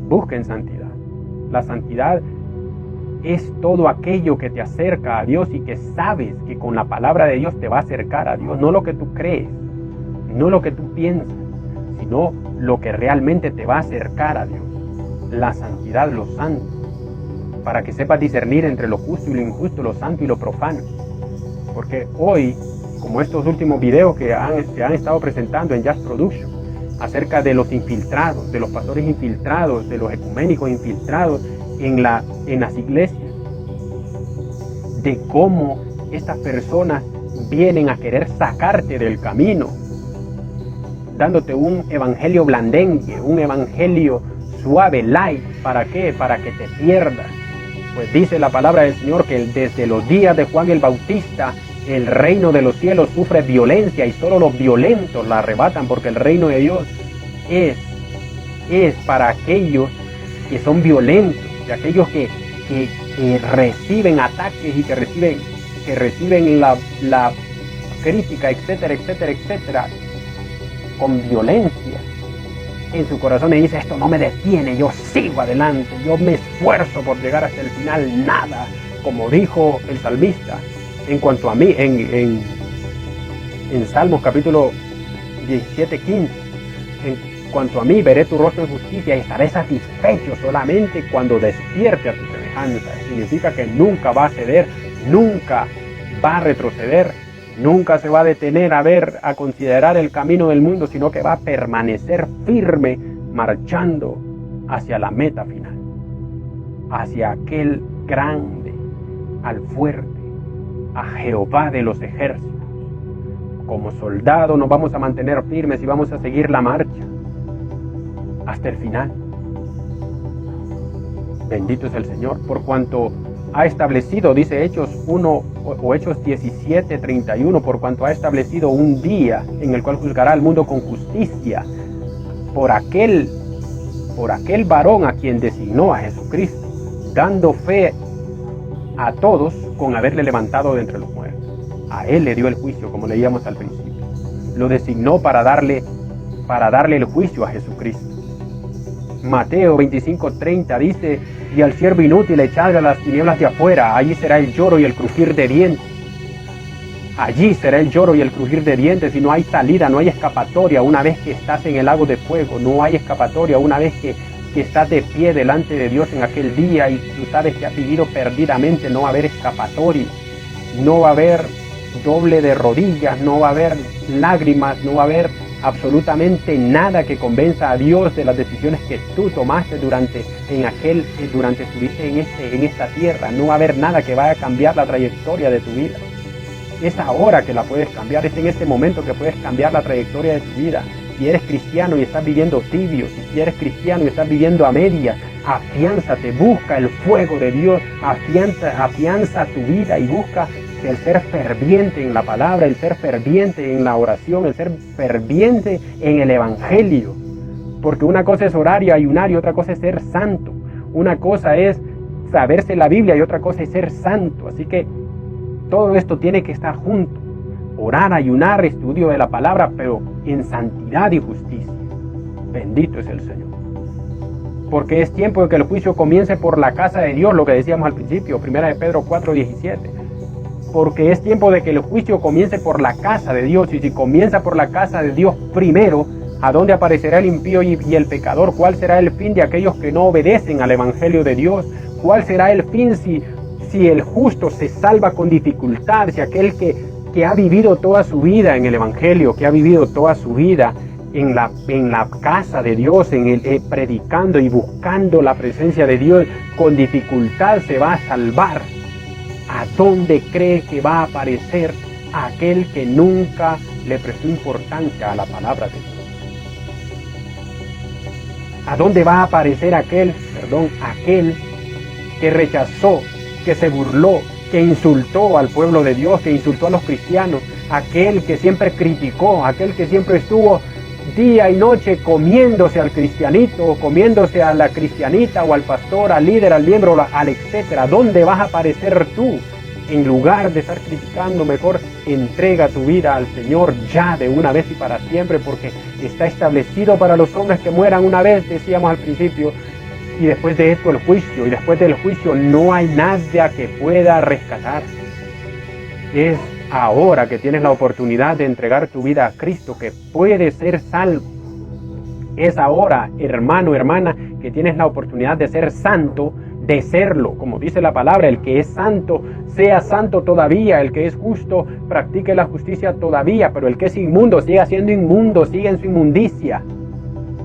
busquen santidad. La santidad es todo aquello que te acerca a Dios y que sabes que con la palabra de Dios te va a acercar a Dios, no lo que tú crees, no lo que tú piensas, sino lo que realmente te va a acercar a Dios. La santidad, lo santo, para que sepas discernir entre lo justo y lo injusto, lo santo y lo profano. Porque hoy, como estos últimos videos que se han estado presentando en Jazz Production, acerca de los infiltrados, de los pastores infiltrados, de los ecuménicos infiltrados en las iglesias, de cómo estas personas vienen a querer sacarte del camino, dándote un evangelio blandengue, un evangelio suave, light. ¿Para qué? Para que te pierdas. Pues dice la palabra del Señor que desde los días de Juan el Bautista, el reino de los cielos sufre violencia y solo los violentos la arrebatan, porque el reino de Dios es para aquellos que son violentos, de aquellos que reciben ataques y que reciben la crítica, etcétera, etcétera, etcétera, con violencia en su corazón, y dice: esto no me detiene, yo sigo adelante, yo me esfuerzo por llegar hasta el final. Nada, como dijo el salmista en cuanto a mí en Salmos capítulo 17:15, en cuanto a mí, veré tu rostro en justicia y estaré satisfecho solamente cuando despierte a tu semejanza. Significa que nunca va a ceder, nunca va a retroceder, nunca se va a detener a considerar el camino del mundo, sino que va a permanecer firme, marchando hacia la meta final, hacia aquel grande, al fuerte, a Jehová de los ejércitos. Como soldados nos vamos a mantener firmes y vamos a seguir la marcha hasta el final. Bendito es el Señor, por cuanto ha establecido, dice Hechos 1 o Hechos 17:31, por cuanto ha establecido un día en el cual juzgará al mundo con justicia por aquel varón a quien designó, a Jesucristo, dando fe a todos con haberle levantado de entre los muertos. A él le dio el juicio, como leíamos al principio. Lo designó para darle el juicio a Jesucristo. Mateo 25:30 dice: y al siervo inútil echadle a las tinieblas de afuera, allí será el lloro y el crujir de dientes. Allí será el lloro y el crujir de dientes, y no hay salida, no hay escapatoria una vez que estás en el lago de fuego, no hay escapatoria una vez que estás de pie delante de Dios en aquel día y tú sabes que has vivido perdidamente. No va a haber escapatoria, no va a haber doble de rodillas, no va a haber lágrimas, no va a haber absolutamente nada que convenza a Dios de las decisiones que tú tomaste durante estuviste en esta tierra. No va a haber nada que vaya a cambiar la trayectoria de tu vida. Es ahora que la puedes cambiar, es en este momento que puedes cambiar la trayectoria de tu vida. Si eres cristiano y estás viviendo tibio, si eres cristiano y estás viviendo a medias, afiánzate, busca el fuego de Dios, afianza tu vida y busca el ser ferviente en la palabra, el ser ferviente en la oración, el ser ferviente en el evangelio. Porque una cosa es orar y ayunar y otra cosa es ser santo. Una cosa es saberse la Biblia y otra cosa es ser santo. Así que todo esto tiene que estar junto. Orar, ayunar, estudio de la palabra, pero en santidad y justicia. Bendito es el Señor. Porque es tiempo de que el juicio comience por la casa de Dios, lo que decíamos al principio, 1 de Pedro 4:17. Porque es tiempo de que el juicio comience por la casa de Dios. Y si comienza por la casa de Dios primero, ¿a dónde aparecerá el impío y el pecador? ¿Cuál será el fin de aquellos que no obedecen al evangelio de Dios? ¿Cuál será el fin si el justo se salva con dificultad? Si aquel que ha vivido toda su vida en el evangelio, que ha vivido toda su vida en la casa de Dios, predicando y buscando la presencia de Dios, con dificultad se va a salvar. ¿A dónde cree que va a aparecer aquel que nunca le prestó importancia a la palabra de Dios? ¿A dónde va a aparecer aquel que rechazó, que se burló, que insultó al pueblo de Dios, que insultó a los cristianos, aquel que siempre criticó, aquel que siempre estuvo día y noche comiéndose al cristianito, comiéndose a la cristianita o al pastor, al líder, al miembro, al etcétera? ¿Dónde vas a aparecer tú? En lugar de estar criticando, mejor entrega tu vida al Señor ya de una vez y para siempre, porque está establecido para los hombres que mueran una vez, decíamos al principio, y después de esto el juicio, y después del juicio no hay nada que pueda rescatar. Es ahora que tienes la oportunidad de entregar tu vida a Cristo, que puedes ser salvo. Es ahora, hermano, hermana, que tienes la oportunidad de ser santo, de serlo, como dice la palabra. El que es santo, sea santo todavía. El que es justo, practique la justicia todavía. Pero el que es inmundo, siga siendo inmundo, siga en su inmundicia,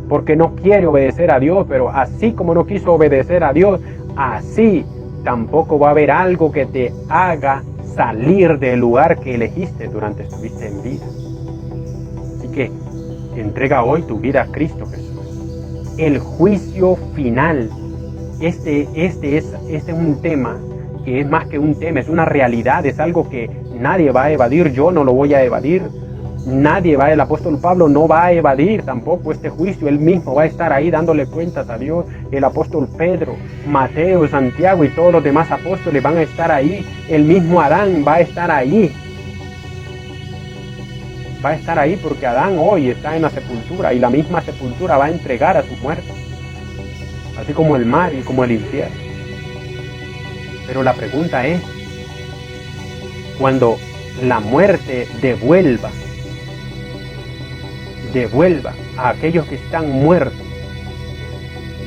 porque no quiere obedecer a Dios. Pero así como no quiso obedecer a Dios, así tampoco va a haber algo que te haga salir del lugar que elegiste durante estuviste en vida. Así que entrega hoy tu vida a Cristo Jesús. El juicio final. Este es un tema que es más que un tema, es una realidad, es algo que nadie va a evadir. Yo no lo voy a evadir. El apóstol Pablo no va a evadir tampoco este juicio. Él mismo va a estar ahí dándole cuentas a Dios. El apóstol Pedro, Mateo, Santiago y todos los demás apóstoles van a estar ahí. El mismo Adán va a estar ahí. Va a estar ahí porque Adán hoy está en la sepultura y la misma sepultura va a entregar a su muerte. Así como el mar y como el infierno. Pero la pregunta es, cuando la muerte devuelva a aquellos que están muertos,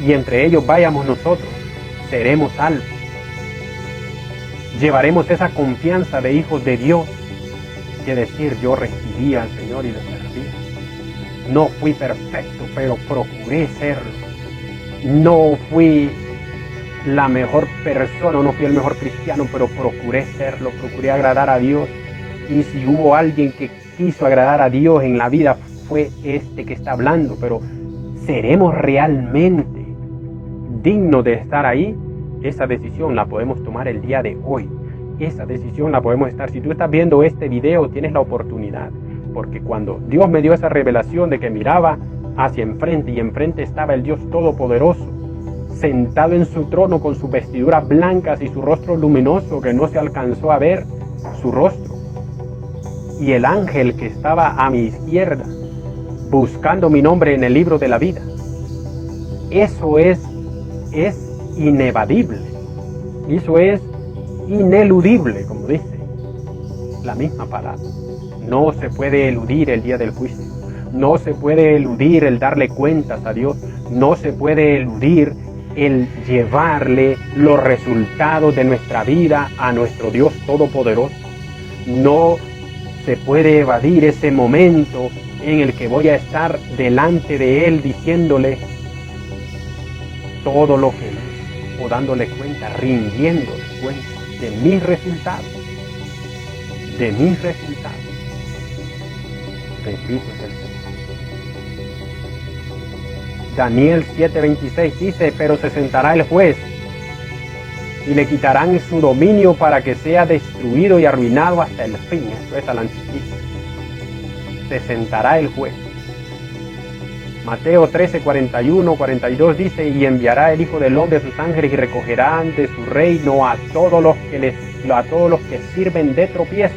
y entre ellos vayamos nosotros, seremos salvos. Llevaremos esa confianza de hijos de Dios, que decir, yo recibí al Señor y le serví. No fui perfecto, pero procuré serlo. No fui la mejor persona, no fui el mejor cristiano, pero procuré serlo, procuré agradar a Dios. Y si hubo alguien que quiso agradar a Dios en la vida, fue este que está hablando. Pero ¿seremos realmente dignos de estar ahí? Esa decisión la podemos tomar el día de hoy. Esa decisión la podemos estar. Si tú estás viendo este video, tienes la oportunidad. Porque cuando Dios me dio esa revelación de que miraba hacia enfrente, y enfrente estaba el Dios Todopoderoso, sentado en su trono con sus vestiduras blancas y su rostro luminoso que no se alcanzó a ver su rostro, y el ángel que estaba a mi izquierda buscando mi nombre en el libro de la vida. Eso es inevadible, eso es ineludible, como dice la misma palabra. No se puede eludir el día del juicio. No se puede eludir el darle cuentas a Dios. No se puede eludir el llevarle los resultados de nuestra vida a nuestro Dios Todopoderoso. No se puede evadir ese momento en el que voy a estar delante de Él diciéndole todo lo que es, o dándole cuenta, rindiéndole cuenta de mis resultados. De mis resultados. Bendito es el Señor. Daniel 7:26 dice, pero se sentará el juez y le quitarán su dominio para que sea destruido y arruinado hasta el fin. Esto es al anticristo. Se sentará el juez. Mateo 13:41-42 dice, y enviará el Hijo del Hombre a sus ángeles y recogerán de su reino a todos los que sirven de tropiezo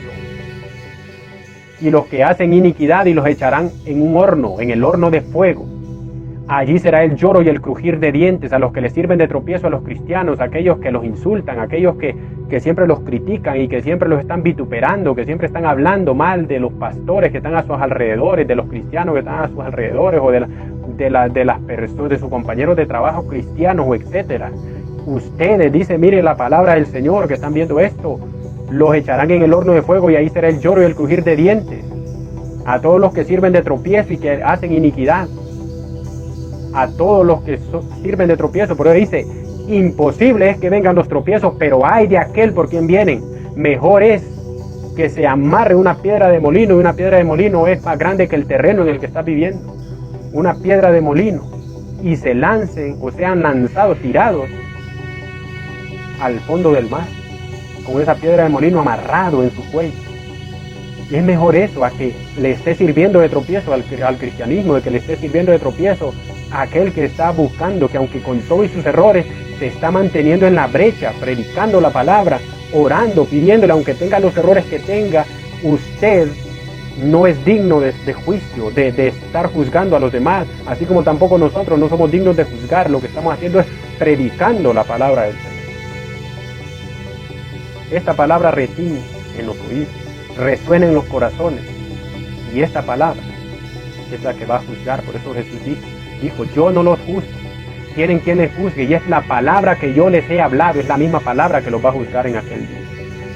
y los que hacen iniquidad, y los echarán en un horno, en el horno de fuego. Allí será el lloro y el crujir de dientes. A los que les sirven de tropiezo, a los cristianos, aquellos que los insultan, aquellos que siempre los critican y que siempre los están vituperando, que siempre están hablando mal de los pastores que están a sus alrededores, de los cristianos que están a sus alrededores, o de las personas, de sus compañeros de trabajo cristianos, o etcétera. Ustedes, dice, mire la palabra del Señor, que están viendo esto, los echarán en el horno de fuego, y ahí será el lloro y el crujir de dientes. A todos los que sirven de tropiezo y que hacen iniquidad, a todos los que sirven de tropiezo. Por eso dice, imposible es que vengan los tropiezos, pero hay de aquel por quien vienen. Mejor es que se amarre una piedra de molino, y una piedra de molino es más grande que el terreno en el que estás viviendo. Una piedra de molino, y se lancen o sean lanzados, tirados al fondo del mar, con esa piedra de molino amarrado en su cuello. Y es mejor eso a que le esté sirviendo de tropiezo al cristianismo, de que le esté sirviendo de tropiezo a aquel que está buscando, que aunque con todos sus errores, se está manteniendo en la brecha, predicando la palabra, orando, pidiéndole, aunque tenga los errores que tenga. Usted no es digno de juicio, de estar juzgando a los demás, así como tampoco nosotros no somos dignos de juzgar. Lo que estamos haciendo es predicando la palabra del Señor. Esta palabra retiñe en los oídos, resuena en los corazones, y esta palabra es la que va a juzgar. Por eso Jesús dijo, yo no los juzgo, quieren quien les juzgue, y es la palabra que yo les he hablado, es la misma palabra que los va a juzgar en aquel día,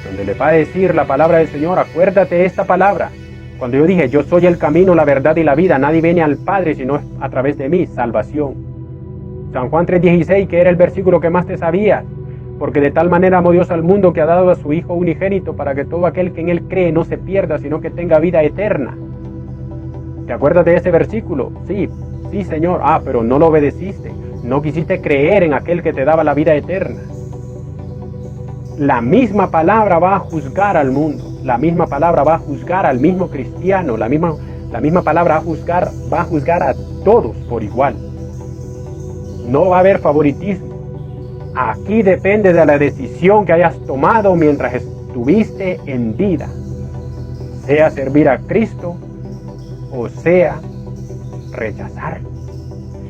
donde le va a decir la palabra del Señor, acuérdate de esta palabra. Cuando yo dije, yo soy el camino, la verdad y la vida, nadie viene al Padre sino a través de mí, salvación. San Juan 3:16, que era el versículo que más te sabías, porque de tal manera amó Dios al mundo que ha dado a su Hijo unigénito, para que todo aquel que en Él cree no se pierda, sino que tenga vida eterna. ¿Te acuerdas de ese versículo? Sí, Señor. Pero no lo obedeciste, no quisiste creer en aquel que te daba la vida eterna. La misma palabra va a juzgar al mundo, la misma palabra va a juzgar al mismo cristiano, la misma palabra va a juzgar a todos por igual. No va a haber favoritismo. Aquí depende de la decisión que hayas tomado mientras estuviste en vida, sea servir a Cristo o sea rechazarlo.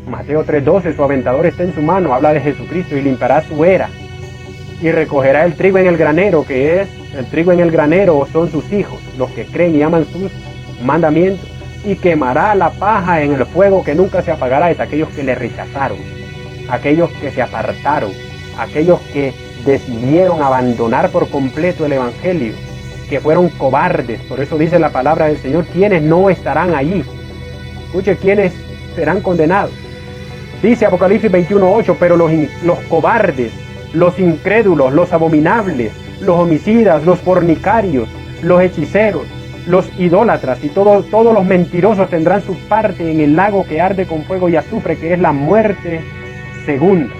Mateo 3:12, su aventador está en su mano, habla de Jesucristo, y limpiará su era y recogerá el trigo en el granero, que es el trigo en el granero son sus hijos, los que creen y aman sus mandamientos, y quemará la paja en el fuego que nunca se apagará. Es aquellos que le rechazaron, aquellos que se apartaron, aquellos que decidieron abandonar por completo el evangelio, que fueron cobardes. Por eso dice la palabra del Señor, quienes no estarán allí. Escuche, quienes serán condenados. Dice Apocalipsis 21:8, pero los cobardes, los incrédulos, los abominables, los homicidas, los fornicarios, los hechiceros, los idólatras y todos los mentirosos tendrán su parte en el lago que arde con fuego y azufre, que es la muerte segunda.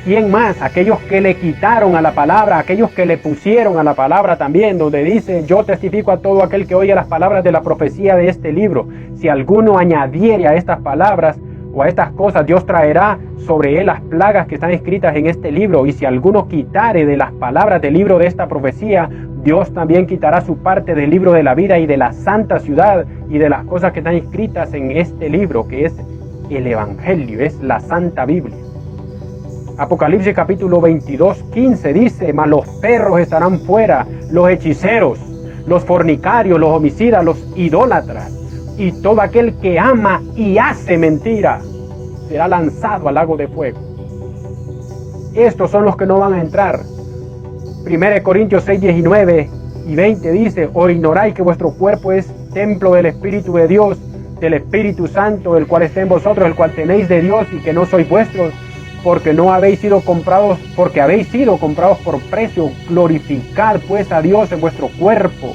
¿Quién más? Aquellos que le quitaron a la palabra, aquellos que le pusieron a la palabra también, donde dice, yo testifico a todo aquel que oye las palabras de la profecía de este libro. Si alguno añadiere a estas palabras o a estas cosas, Dios traerá sobre él las plagas que están escritas en este libro. Y si alguno quitare de las palabras del libro de esta profecía, Dios también quitará su parte del libro de la vida y de la santa ciudad y de las cosas que están escritas en este libro, que es el Evangelio, es la Santa Biblia. Apocalipsis capítulo 22:15 dice, mas los perros estarán fuera, los hechiceros, los fornicarios, los homicidas, los idólatras, y todo aquel que ama y hace mentira será lanzado al lago de fuego. Estos son los que no van a entrar. 1 Corintios 6:19 y 20 dice: ¿o ignoráis que vuestro cuerpo es templo del Espíritu de Dios, del Espíritu Santo, el cual está en vosotros, el cual tenéis de Dios, y que no sois vuestros, porque habéis sido comprados por precio? Glorificad pues a Dios en vuestro cuerpo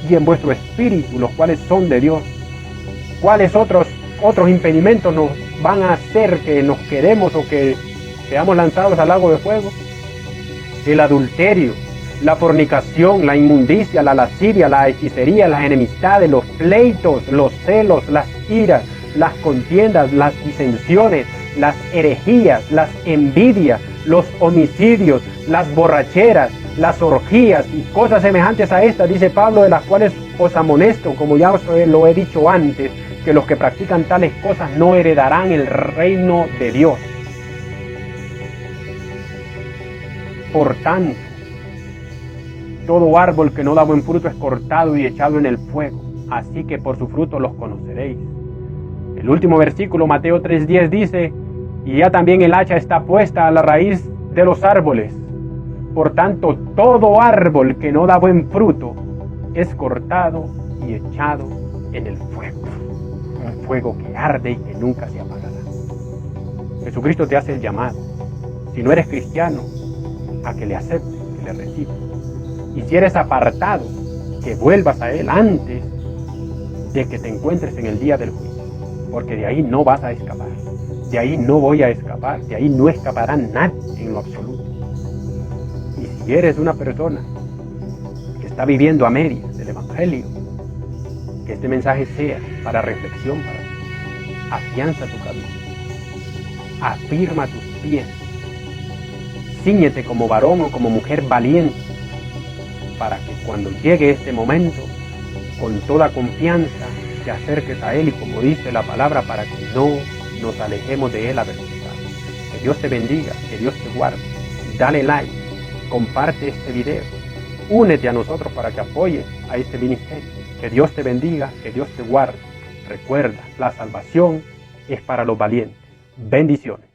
y en vuestro espíritu, los cuales son de Dios. ¿Cuáles otros impedimentos nos van a hacer que nos quedemos o que seamos lanzados al lago de fuego? El adulterio, la fornicación, la inmundicia, la lascivia, la hechicería, las enemistades, los pleitos, los celos, las iras, las contiendas, las disensiones, las herejías, las envidias, los homicidios, las borracheras, las orgías y cosas semejantes a estas, dice Pablo, de las cuales os amonesto, como ya os lo he dicho antes, que los que practican tales cosas no heredarán el reino de Dios. Por tanto, todo árbol que no da buen fruto es cortado y echado en el fuego, así que por su fruto los conoceréis. El último versículo, Mateo 3:10, dice: y ya también el hacha está puesta a la raíz de los árboles. Por tanto, todo árbol que no da buen fruto es cortado y echado en el fuego. Un fuego que arde y que nunca se apagará. Jesucristo te hace el llamado, si no eres cristiano, a que le aceptes, que le recibas. Y si eres apartado, que vuelvas a Él antes de que te encuentres en el día del juicio, porque de ahí no vas a escapar, de ahí no voy a escapar, de ahí no escapará nadie en lo absoluto. Y si eres una persona que está viviendo a medias del Evangelio, que este mensaje sea para reflexión para ti. Afianza tu camino, afirma tus pies, cíñete como varón o como mujer valiente, para que cuando llegue este momento, con toda confianza, te acerques a Él y, como dice la palabra, para que no nos alejemos de Él a velocidad. Que Dios te bendiga, que Dios te guarde. Dale like, comparte este video, únete a nosotros para que apoyes a este ministerio. Que Dios te bendiga, que Dios te guarde. Recuerda, la salvación es para los valientes. Bendiciones.